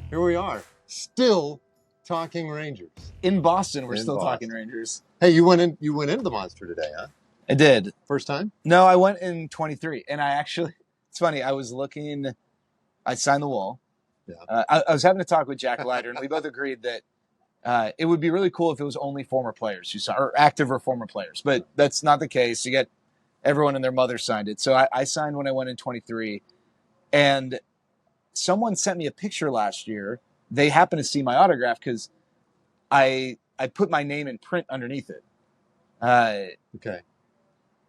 Here we are, still talking Rangers. In Boston, we're In still Boston. talking Rangers. Hey, you went into the Monster today, huh? I did. First time? No, I went in 23, and I actually, it's funny, I signed the wall. Yeah. I was having a talk with Jack Leiter, and we both agreed that it would be really cool if it was only former players who signed, or active or former players, but that's not the case. You get everyone and their mother signed it. So I signed when I went in 23, and someone sent me a picture last year. They happened to see my autograph because I put my name in print underneath it. Okay.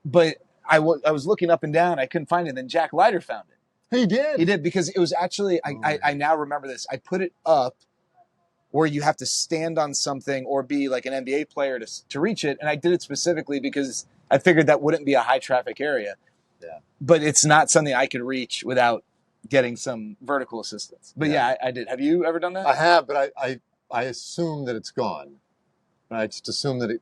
But I was looking up and down. I couldn't find it. Then Jack Leiter found it. He did? He did, because it was actually, I now remember this. I put it up where you have to stand on something or be like an NBA player to reach it. And I did it specifically because I figured that wouldn't be a high traffic area. Yeah. But it's not something I could reach without getting some vertical assistance. But yeah, I did. Have you ever done that? I have, but I assume that it's gone. I just assume that it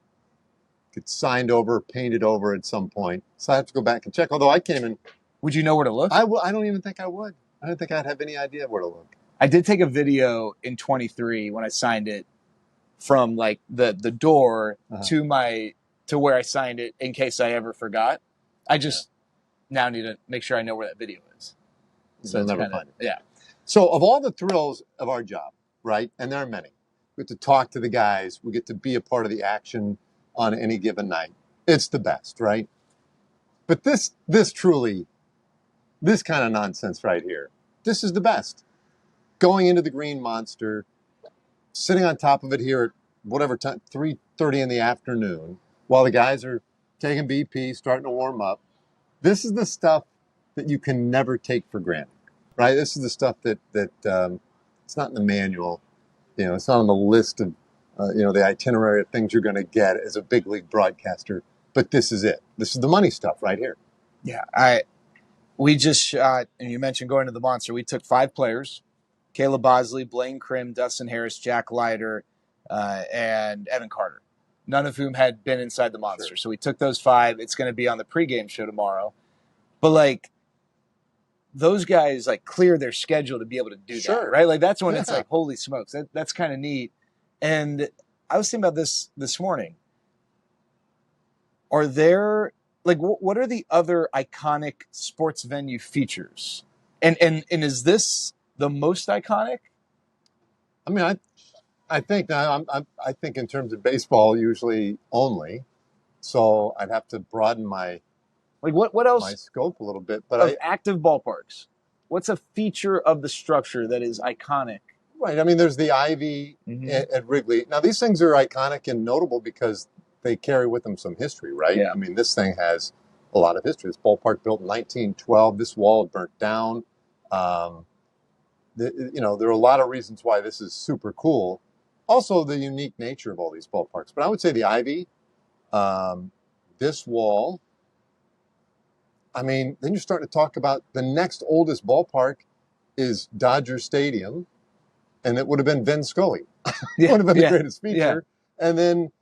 gets signed over, painted over at some point. So I have to go back and check. Although I came in. Would you know where to look? I don't even think I would. I don't think I'd have any idea where to look. I did take a video in 23 when I signed it from like the door to where I signed it in case I ever forgot. I just now need to make sure I know where that video is. So I'll never find it. Yeah. So of all the thrills of our job, right, and there are many, we get to talk to the guys, we get to be a part of the action on any given night. It's the best, right? But this kind of nonsense right here, this is the best. Going into the Green Monster, sitting on top of it here at whatever time, 3:30 in the afternoon, while the guys are taking BP, starting to warm up. This is the stuff that you can never take for granted, right? This is the stuff that it's not in the manual. It's not on the list of, the itinerary of things you're going to get as a big league broadcaster. But this is it. This is the money stuff right here. Yeah, we just shot, and you mentioned going to the Monster. We took 5 players: Caleb Bosley, Blaine Krim, Dustin Harris, Jack Leiter, and Evan Carter. None of whom had been inside the Monster. Sure. So we took those 5. It's going to be on the pregame show tomorrow. But like, those guys like clear their schedule to be able to do that, right? Like that's when it's like, holy smokes, that's kind of neat. And I was thinking about this morning. Are there like what are the other iconic sports venue features? And is this the most iconic? I mean, I think I think in terms of baseball usually only. So I'd have to broaden my what else? My scope a little bit, but of active ballparks. What's a feature of the structure that is iconic? Right. I mean, there's the Ivy at Wrigley. Now, these things are iconic and notable because they carry with them some history, right? Yeah. I mean, this thing has a lot of history. This ballpark built in 1912. This wall burnt down. There are a lot of reasons why this is super cool. Also, the unique nature of all these ballparks. But I would say the Ivy, this wall. I mean, then you're starting to talk about the next oldest ballpark is Dodger Stadium, and it would have been Vin Scully. Would have been the greatest feature. Yeah. And then,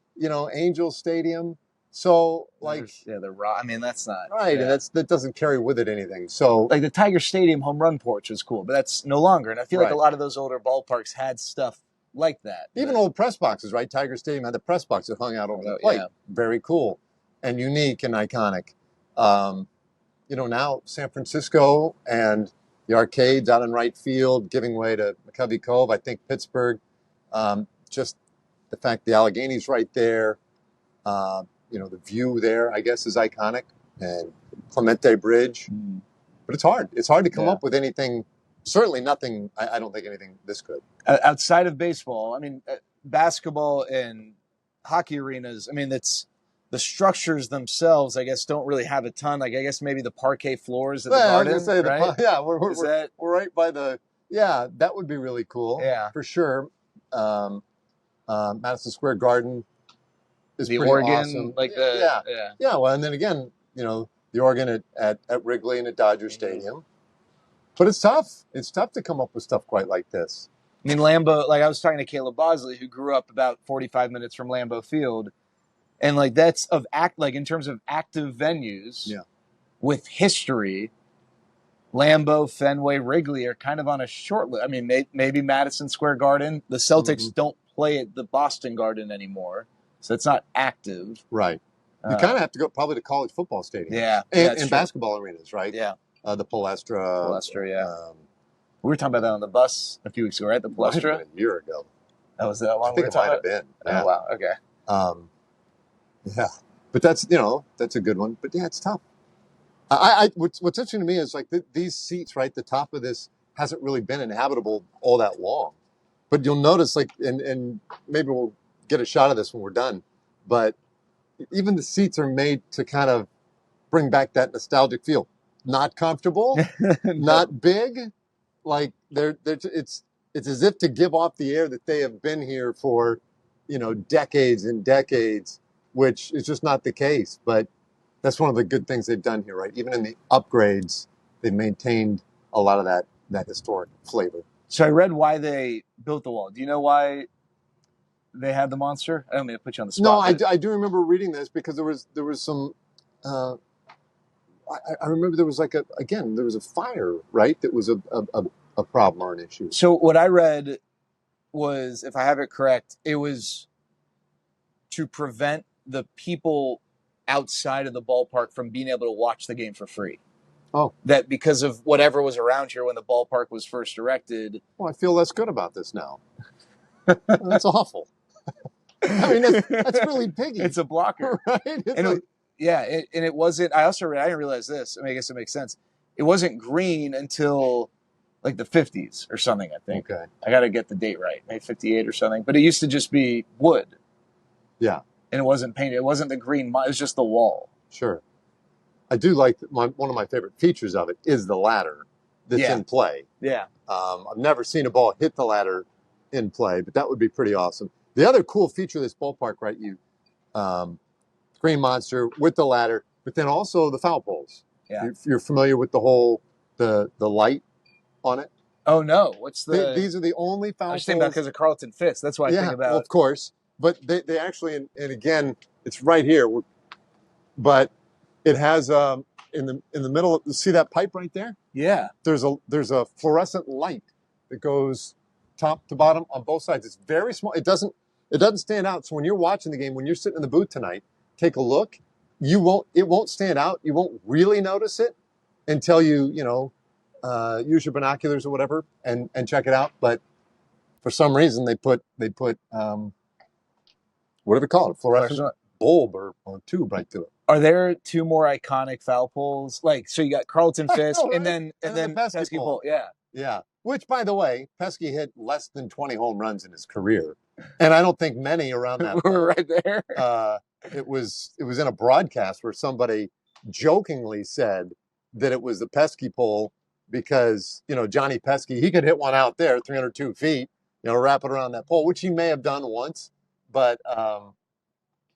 Angel Stadium. So, like... I mean, that's not... Right, and that doesn't carry with it anything. So... Like the Tiger Stadium home run porch is cool, but that's no longer. And I feel like a lot of those older ballparks had stuff like that. Even old press boxes, right? Tiger Stadium had the press box that hung out over the plate. Yeah. Very cool and unique and iconic. Now San Francisco and the arcades out in right field, giving way to McCovey Cove. I think Pittsburgh, just the fact the Allegheny's right there, the view there, I guess, is iconic, and Clemente Bridge. But it's hard. It's hard to come up with anything, certainly nothing, I don't think anything this good. Outside of baseball, I mean, basketball and hockey arenas, I mean, the structures themselves, I guess, don't really have a ton. Like, I guess maybe the parquet floors at the Garden, I was gonna say, right? We're right by the, that would be really cool. Yeah. For sure. Madison Square Garden is the pretty Oregon, awesome. Well, and then again, the Oregon at Wrigley and at Dodger Stadium. But it's tough. It's tough to come up with stuff quite like this. I mean, Lambeau, like I was talking to Caleb Bosley, who grew up about 45 minutes from Lambeau Field. And like that's in terms of active venues with history, Lambeau, Fenway, Wrigley are kind of on a short list. I mean, maybe Madison Square Garden. The Celtics don't play at the Boston Garden anymore, so it's not active. Right. You kind of have to go probably to college football stadiums. Yeah, and basketball arenas, right? Yeah. The Palestra. Palestra, yeah. We were talking about that on the bus a few weeks ago, right? The Palestra? A year ago. That was that one I think it might have been. Yeah. Oh, wow. Okay. Yeah. But that's a good one. But yeah, it's tough. What's interesting to me is like these seats, right? The top of this hasn't really been inhabitable all that long. But you'll notice, like, and maybe we'll get a shot of this when we're done. But even the seats are made to kind of bring back that nostalgic feel. Not comfortable, not big. Like it's as if to give off the air that they have been here for, decades and decades, which is just not the case. But that's one of the good things they've done here, right? Even in the upgrades, they've maintained a lot of that historic flavor. So I read why they built the wall. Do you know why they had the monster? I don't mean to put you on the spot. No, I do remember reading this because there was some. I remember there was there was a fire, right? That was a problem or an issue. So what I read was, if I have it correct, it was to prevent the people outside of the ballpark from being able to watch the game for free. Oh. That because of whatever was around here when the ballpark was first erected. Well, I feel less good about this now. That's awful. I mean, that's really piggy. It's a blocker. Right? And it wasn't, I didn't realize this. I mean, I guess it makes sense. It wasn't green until like the 50s or something, I think. Okay. I got to get the date right. Maybe 58 or something. But it used to just be wood. Yeah. And it wasn't painted. It wasn't the green. It was just the wall. Sure. I do like one of my favorite features of it is the ladder that's in play. Yeah. I've never seen a ball hit the ladder in play, but that would be pretty awesome. The other cool feature of this ballpark, right? Green Monster with the ladder, but then also the foul poles. Yeah. You're familiar with the light on it? Oh no! What's the? These are the only foul poles. I was thinking about because of Carlton Fitz. That's why I think about. Well, of course, but they actually, and again, it's right here. But it has in the middle. See that pipe right there? Yeah. There's a fluorescent light that goes top to bottom on both sides. It's very small. It doesn't stand out. So when you're watching the game, when you're sitting in the booth tonight, take a look. It won't stand out. You won't really notice it until you use your binoculars or whatever and check it out. But for some reason they put whatever call it, fluorescent bulb or tube right to it. Are there two more iconic foul poles? Like, so you got Carlton Fisk right? and then Pesky pole. Yeah. Yeah. Which, by the way, Pesky hit less than 20 home runs in his career, and I don't think many around that. We're right there. It was in a broadcast where somebody jokingly said that it was the Pesky pole because Johnny Pesky, he could hit one out there 302 feet, wrap it around that pole, which he may have done once, but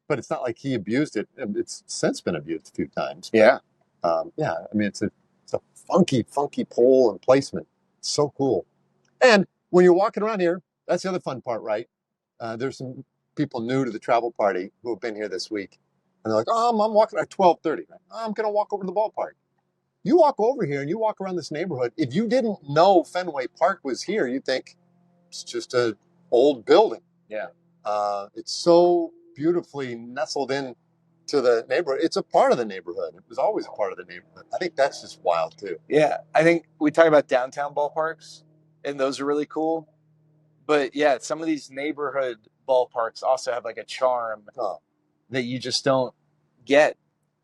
it's not like he abused it. It's since been abused a few times. Yeah. I mean, it's a funky pole and placement. It's so cool. And when you're walking around here, that's the other fun part, right? There's some people new to the travel party who have been here this week. And they're like, I'm walking at 12:30. I'm going to walk over to the ballpark. You walk over here and you walk around this neighborhood. If you didn't know Fenway Park was here, you'd think it's just an old building. Yeah. It's so beautifully nestled in to the neighborhood. It's a part of the neighborhood. It was always a part of the neighborhood. I think that's just wild too. Yeah. I think we talk about downtown ballparks and those are really cool. But yeah, some of these neighborhood ballparks also have like a charm that you just don't get.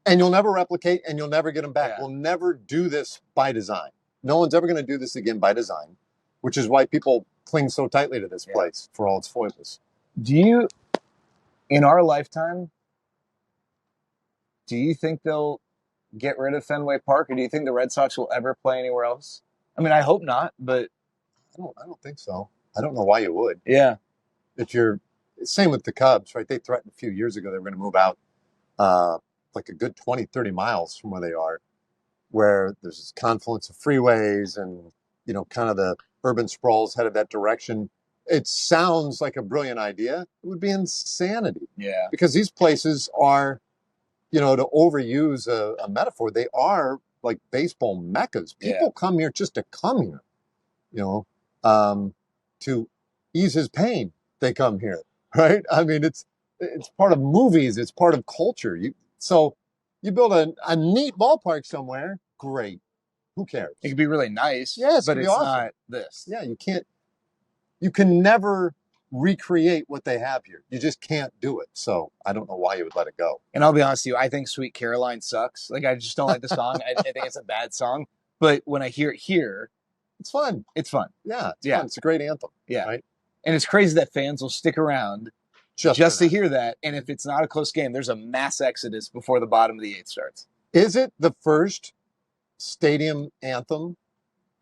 And you'll never replicate and you'll never get them back. Yeah. We'll never do this by design. No one's ever going to do this again by design, which is why people cling so tightly to this place for all its foibles. In our lifetime, do you think they'll get rid of Fenway Park, or do you think the Red Sox will ever play anywhere else? I mean, I hope not, but I don't think so. I don't know why you would. Yeah. Same with the Cubs, right? They threatened a few years ago they were going to move out like a good 20, 30 miles from where they are, where there's this confluence of freeways and, kind of the urban sprawls headed that direction. It sounds like a brilliant idea. It would be insanity. Yeah. Because these places are, to overuse a metaphor, they are like baseball meccas. People come here just to come here, you know, to ease his pain. They come here, right? I mean, it's part of movies. It's part of culture. So you build a neat ballpark somewhere, great. Who cares? It could be really nice, Yes, but it'd be it's awesome. not this. Yeah, you can never recreate what they have here. You just can't do it. So I don't know why you would let it go. And I'll be honest with you, I think Sweet Caroline sucks. Like, I just don't like the song. I think it's a bad song. But when I hear it here, It's fun. it's fun. Yeah, it's fun. It's a great anthem. Yeah. Right? And it's crazy that fans will stick around just to hear that. And if it's not a close game, there's a mass exodus before the bottom of the eighth starts. Is it the first stadium anthem?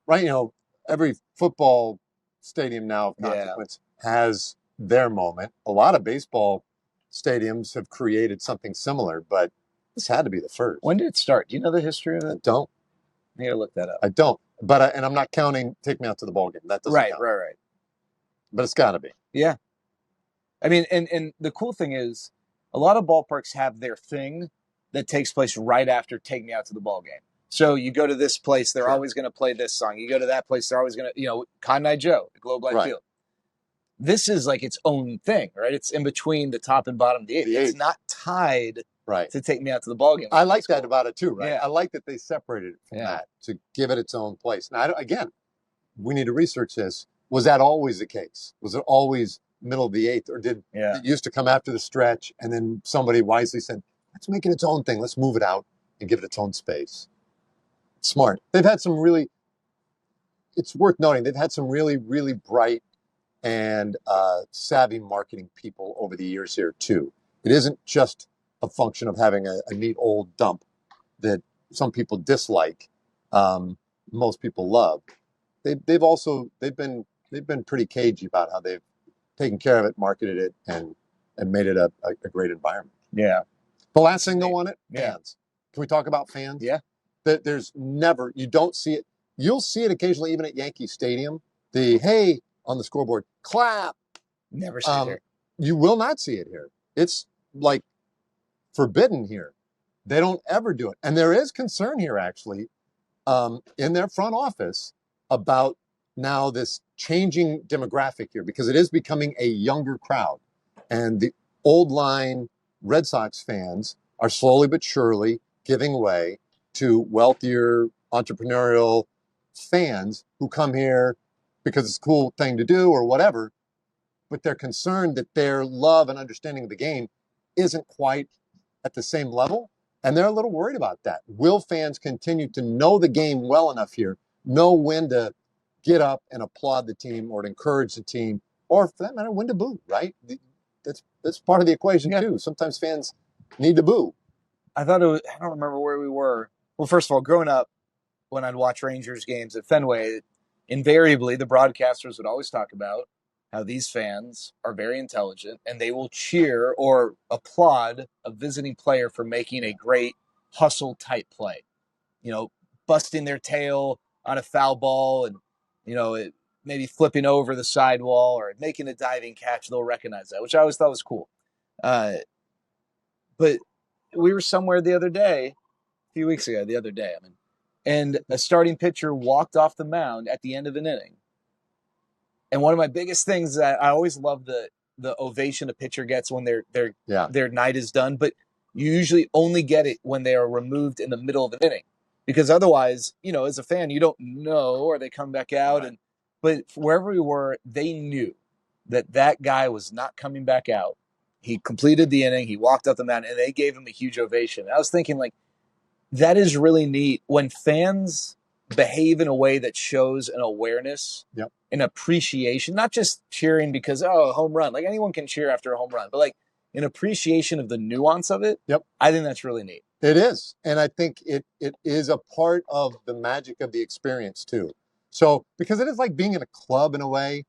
Right? You know, every football stadium now of consequence has their moment. A lot of baseball stadiums have created something similar, but this had to be the first. When did it start? Do you know the history of it? I don't. I need to look that up. I don't. But and I'm not counting Take Me Out to the Ball Game. That doesn't count. Right. But it's got to be. Yeah. I mean, and the cool thing is, a lot of ballparks have their thing that takes place right after Take Me Out to the Ball Game. So you go to this place, they're always going to play this song. You go to that place, they're always going to, Cotton Eye Joe, the Globe Life Field. This is like its own thing, right? It's in between the top and bottom of the eighth. It's not tied to Take Me Out to the Ball Game. I like that about it too, right? Yeah. I like that they separated it from that to give it its own place. Now, again, we need to research this. Was that always the case? Was it always middle of the eighth, or did it used to come after the stretch, and then somebody wisely said, let's make it its own thing. Let's move it out and give it its own space. Smart. They've had some really, it's worth noting, they've had some really, really bright and savvy marketing people over the years here too. It isn't just a function of having a neat old dump that some people dislike, most people love. They've been pretty cagey about how they've taken care of it, marketed it, and made it a great environment. Yeah. The last thing though on it, fans. Can we talk about fans? Yeah. There's never, you don't see it. You'll see it occasionally, even at Yankee Stadium. The hey on the scoreboard, clap. Never see it here. You will not see it here. It's like forbidden here. They don't ever do it. And there is concern here, actually, in their front office about now this changing demographic here, because it is becoming a younger crowd. And the old line Red Sox fans are slowly but surely giving way to wealthier, entrepreneurial fans who come here because it's a cool thing to do or whatever, but they're concerned that their love and understanding of the game isn't quite at the same level, and they're a little worried about that. Will fans continue to know the game well enough here, know when to get up and applaud the team or to encourage the team, or for that matter, when to boo, right? That's part of the equation too. Sometimes fans need to boo. I thought I don't remember where we were. Well, first of all, growing up, when I'd watch Rangers games at Fenway, invariably the broadcasters would always talk about how these fans are very intelligent and they will cheer or applaud a visiting player for making a great hustle type play. Busting their tail on a foul ball and, maybe flipping over the sidewall or making a diving catch. They'll recognize that, which I always thought was cool. But we were somewhere a few weeks ago, and a starting pitcher walked off the mound at the end of an inning. And one of my biggest things is that I always love the ovation a pitcher gets when their night is done, but you usually only get it when they are removed in the middle of an inning, because otherwise, as a fan, you don't know, or they come back out. But wherever we were, they knew that guy was not coming back out. He completed the inning, he walked up the mound, and they gave him a huge ovation. I was thinking, that is really neat when fans behave in a way that shows an awareness, an appreciation, not just cheering because, home run. Like, anyone can cheer after a home run, but an appreciation of the nuance of it. I think that's really neat. It is. And I think it is a part of the magic of the experience too. So, because it is like being in a club in a way.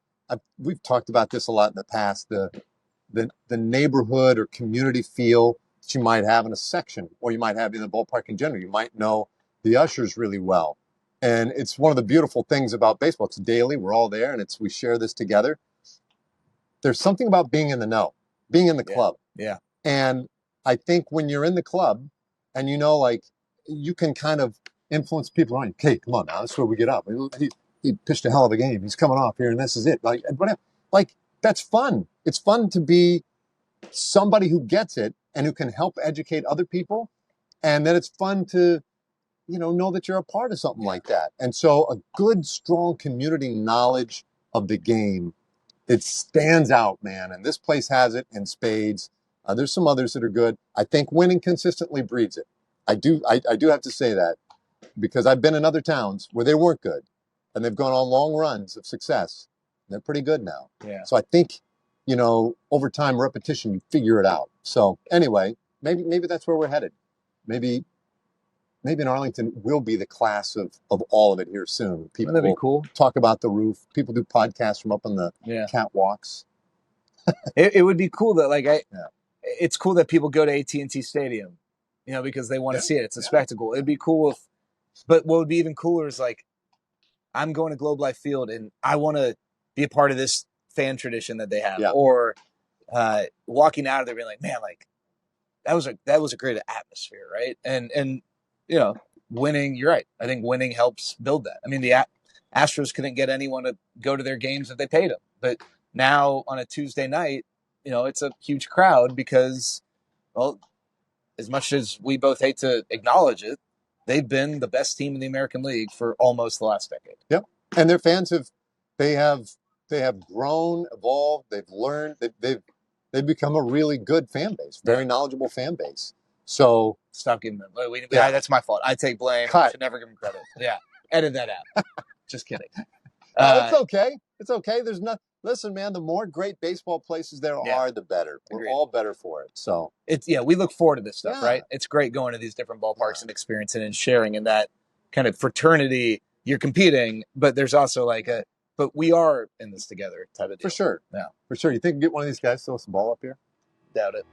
We've talked about this a lot in the past, the neighborhood or community feel that you might have in a section, or you might have in the ballpark in general. You might know the ushers really well. And it's one of the beautiful things about baseball. It's daily. We're all there, and we share this together. There's something about being in the know, being in the club. Yeah. And I think when you're in the club and you can kind of influence people around you. Okay, come on now, that's where we get up. He pitched a hell of a game. He's coming off here, and this is it. Like, whatever. Like, that's fun. It's fun to be somebody who gets it and who can help educate other people. And then it's fun to, know that you're a part of something like that. And so a good, strong community knowledge of the game, it stands out, man. And this place has it in spades. There's some others that are good. I think winning consistently breeds it. I do have to say that, because I've been in other towns where they weren't good, and they've gone on long runs of success. They're pretty good now. Yeah. So I think, over time, repetition, you figure it out. So anyway, maybe that's where we're headed. Maybe in Arlington will be the class of all of it here soon. People That'd be will cool. talk about the roof. People do podcasts from up on the catwalks. It would be cool that it's cool that people go to AT&T Stadium, because they want to see it. It's a spectacle. It'd be cool but what would be even cooler is I'm going to Globe Life Field and I want to be a part of this fan tradition that they have, or walking out of there being like, man, that was a great atmosphere, right? And winning. You're right. I think winning helps build that. I mean, the Astros couldn't get anyone to go to their games if they paid them, but now on a Tuesday night, it's a huge crowd because, well, as much as we both hate to acknowledge it, they've been the best team in the American League for almost the last decade. Yep. And their fans have grown, evolved, they've learned, they've become a really good fan base, very knowledgeable fan base. So stop giving them. That's my fault. I take blame. Cut. I should never give them credit. Yeah. Edit that out. Just kidding. It's okay. It's okay. There's not. Listen, man, the more great baseball places there are, the better. We're all better for it. So we look forward to this stuff, right? It's great going to these different ballparks and experiencing and sharing in that kind of fraternity. You're competing, but there's also but we are in this together type of deal. For sure. Yeah. For sure. You think you can get one of these guys to throw some ball up here? Doubt it.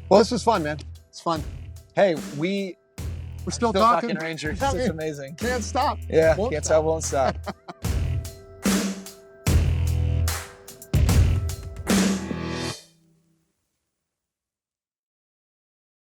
Well, this was fun, man. It's fun. Hey, we're still talking Rangers. This is amazing. Can't stop. Yeah, can't stop, won't stop.